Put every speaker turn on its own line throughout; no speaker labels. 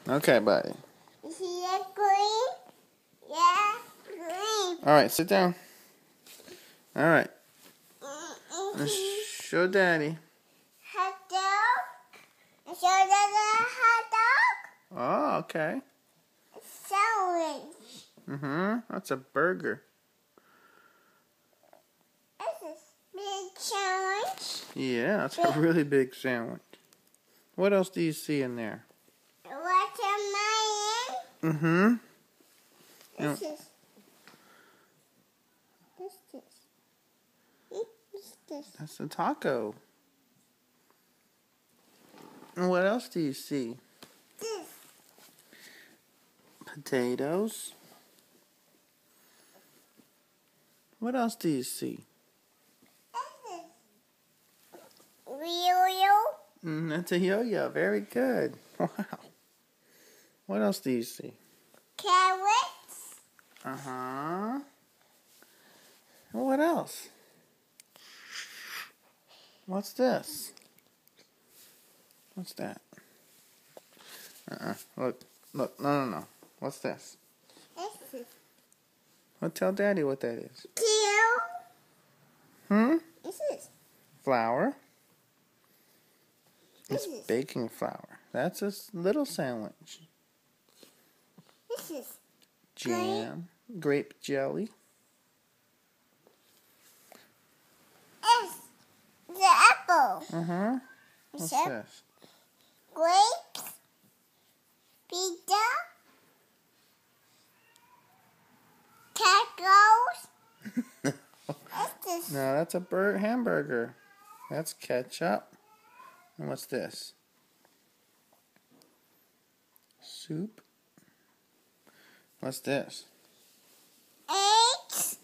Okay, buddy.
Yeah, green. Yeah, green.
All right, sit down. All right. Show Daddy.
Hot dog. Show the hot dog.
Oh, okay.
Sandwich.
That's a burger.
This is big sandwich.
Yeah, that's a really big sandwich. What else do you see in there?
Watermelon.
Yeah.
This is. What's this? What's this?
That's a taco. And what else do you see?
This.
Potatoes. What else do you see?
Yo-yo.
That's a yo-yo. Very good. Wow. What else do you see?
Carrots.
Uh-huh. What else? What's this? What's that? Look. No. What's this?
This is
Well, tell Daddy what that is.
kale. This is.
Flour. It's
This is.
baking flour. That's a little sandwich.
This is.
Jam. Grape jelly.
This. The apple.
Uh-huh. What's
Except
this?
grapes. Pizza. Tacos. What's this?
No, that's a hamburger. That's ketchup. And what's this? Soup. What's this?
Eggs.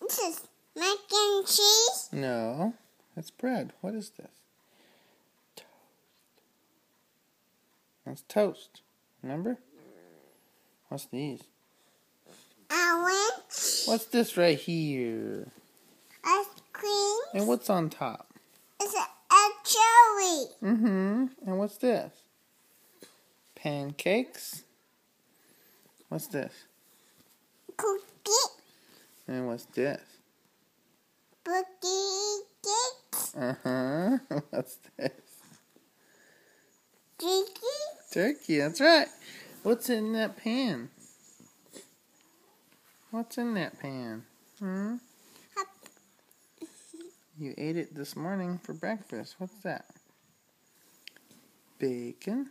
This is mac and cheese.
No, that's bread. What is this? Toast. That's toast. Remember? What's these?
Orange.
What's this right here?
Ice cream.
And what's on top?
It's a cherry.
And what's this? Pancakes. What's this?
Cookie.
And what's this?
Cookie cakes.
What's this?
Turkey.
Turkey, that's right. What's in that pan? What's in that pan? You ate it this morning for breakfast. What's that? Bacon.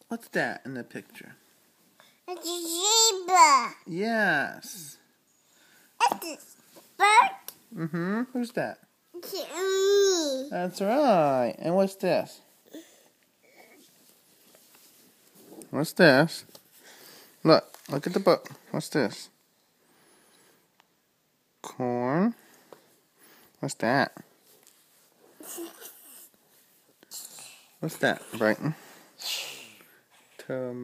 What's that in the picture?
It's a zebra.
Yes.
It's a bird.
Who's that?
It's me.
That's right. And what's this? What's this? Look at the book. What's this? Corn. What's that? What's that, Brighton? Tomato.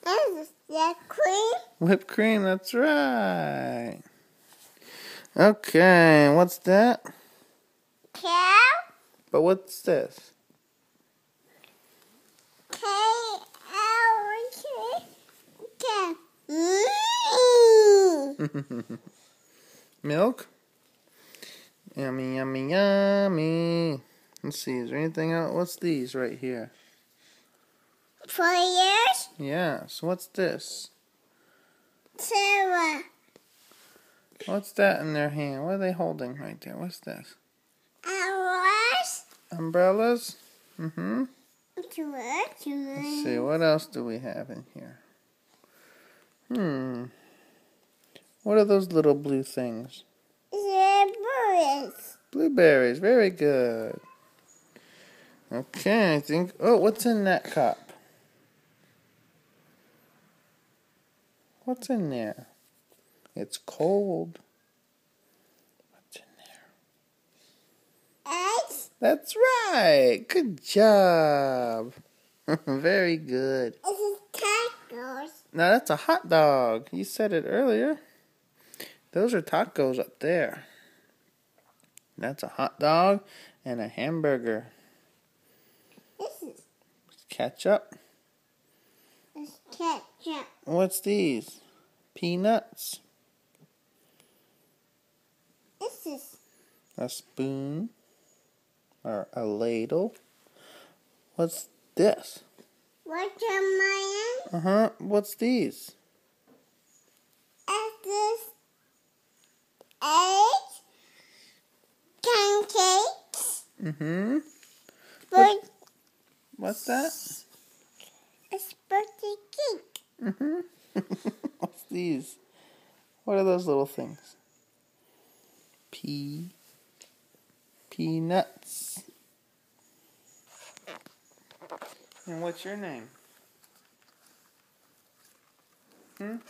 This is the cream.
Whipped cream, that's right. Okay, what's that?
Cow.
But what's this? Milk? Yummy, yummy, yummy. Let's see, is there anything else? What's these right here?
4 years.
Yes, what's this?
Sarah.
What's that in their hand? What are they holding right there? What's this?
Hours.
Umbrellas?
Let's
Let's see, what else do we have in here? What are those little blue things?
Zebras.
Blueberries, very good. Okay, I think... Oh, what's in that cup? What's in there? It's cold. What's in there?
Eggs.
That's right. Good job. Very good.
This is tacos.
Now, that's a hot dog. You said it earlier. Those are tacos up there. That's a hot dog and a hamburger.
This is
Ketchup.
ketchup.
What's these? Peanuts.
This is
A spoon. Or a ladle. What's this?
watermelon.
What's these?
This is eggs. Pancakes. But
What's that?
it's birthday cake.
What's these? What are those little things? Peanuts. And what's your name?
Then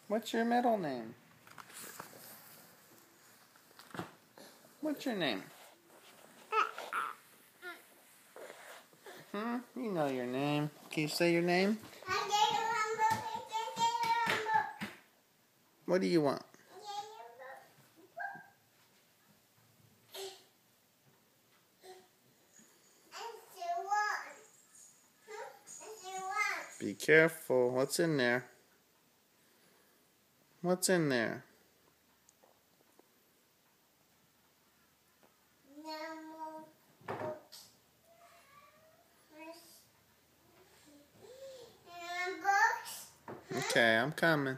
What's your middle name? What's your name? You know your name. Can you say your name? What do you want? Be careful. What's in there? What's in there? Okay, I'm coming.